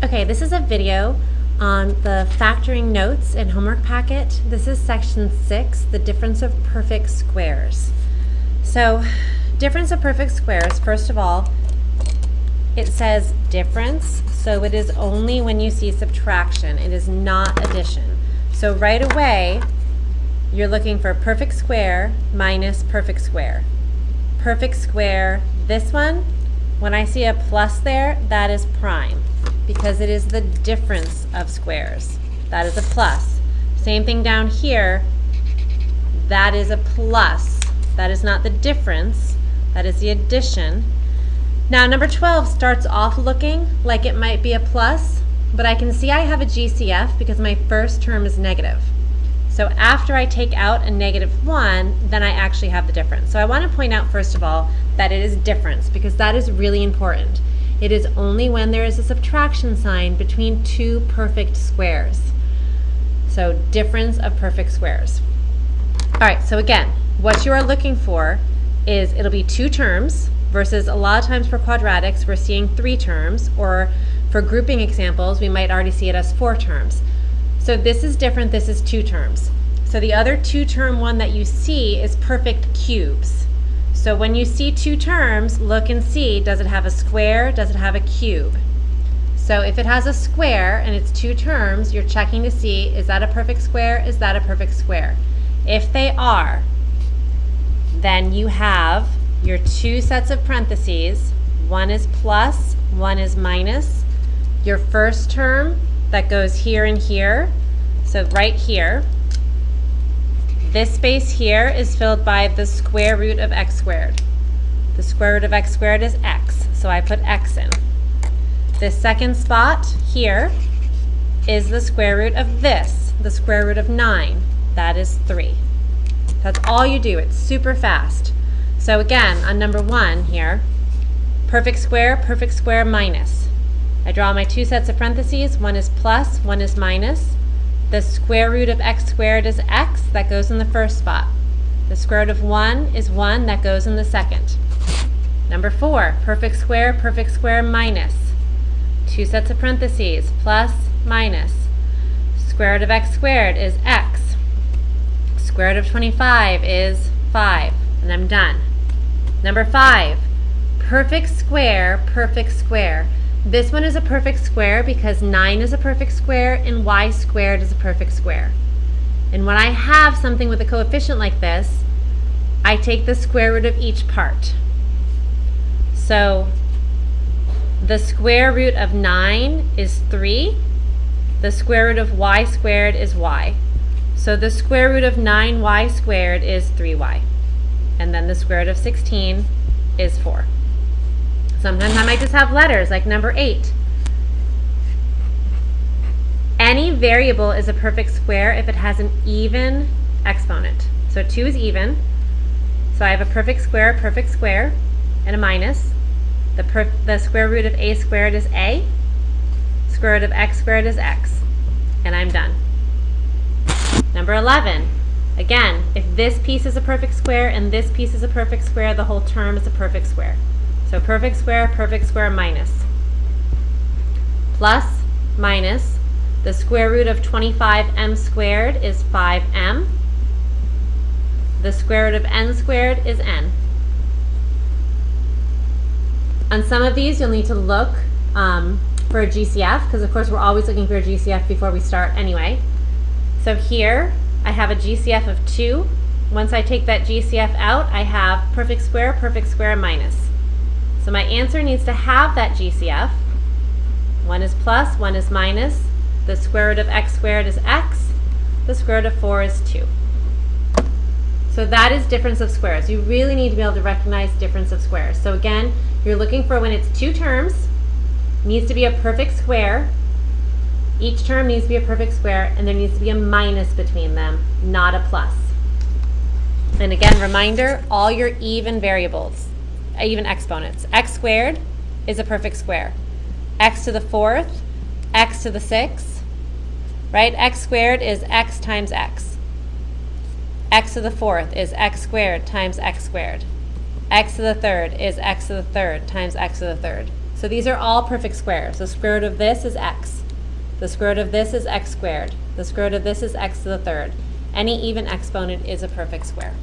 Okay, this is a video on the factoring notes and homework packet. This is section 6, the difference of perfect squares. So, difference of perfect squares, first of all, it says difference, so it is only when you see subtraction. It is not addition. So right away, you're looking for perfect square minus perfect square. Perfect square, this one, when I see a plus there, that is prime, because it is the difference of squares. That is a plus. Same thing down here, that is a plus. That is not the difference, that is the addition. Now number 12 starts off looking like it might be a plus, but I can see I have a GCF because my first term is negative. So after I take out a -1, then I actually have the difference. So I want to point out first of all that it is difference, because that is really important. It is only when there is a subtraction sign between two perfect squares. So difference of perfect squares. Alright, so again, what you are looking for is it'll be two terms, versus a lot of times for quadratics we're seeing 3 terms, or for grouping examples we might already see it as 4 terms. So this is different, this is 2 terms. So the other 2-term one that you see is perfect cubes. So when you see 2 terms, look and see, does it have a square, does it have a cube? So if it has a square and it's 2 terms, you're checking to see, is that a perfect square, is that a perfect square? If they are, then you have your 2 sets of parentheses. One is plus, one is minus. Your first term that goes here and here, so right here. This space here is filled by the square root of x squared. The square root of x squared is x, so I put x in. This second spot here is the square root of this, the square root of 9. That is 3. That's all you do. It's super fast. So again, on number 1 here, perfect square minus. I draw my 2 sets of parentheses. One is plus, one is minus. The square root of x squared is x. That goes in the first spot. The square root of 1 is 1. That goes in the second. Number 4, perfect square minus. 2 sets of parentheses, plus, minus. Square root of x squared is x. Square root of 25 is 5. And I'm done. Number 5, perfect square. This one is a perfect square because 9 is a perfect square and y squared is a perfect square. And when I have something with a coefficient like this, I take the square root of each part. So the square root of 9 is 3. The square root of y squared is y. So the square root of 9y squared is 3y. And then the square root of 16 is 4. Sometimes I might just have letters, like number 8. Any variable is a perfect square if it has an even exponent. So 2 is even. So I have a perfect square, and a minus. The square root of a squared is a. Square root of x squared is x. And I'm done. Number 11. Again, if this piece is a perfect square and this piece is a perfect square, the whole term is a perfect square. So perfect square minus. Plus, minus, the square root of 25m squared is 5m. The square root of n squared is n. On some of these, you'll need to look for a GCF, because of course we're always looking for a GCF before we start anyway. So here, I have a GCF of 2. Once I take that GCF out, I have perfect square minus. So my answer needs to have that GCF. One is plus, one is minus. The square root of x squared is x. The square root of 4 is 2. So that is difference of squares. You really need to be able to recognize difference of squares. So again, you're looking for when it's 2 terms, needs to be a perfect square. Each term needs to be a perfect square, and there needs to be a minus between them, not a plus. And again, reminder, all your even variables, even exponents. X squared is a perfect square. X to the 4th, x to the 6th, right? X squared is x times x. X to the 4th is x squared times x squared. X to the 3rd is x to the 3rd times x to the 3rd. So these are all perfect squares. The square root of this is x. The square root of this is x squared. The square root of this is x to the third. Any even exponent is a perfect square.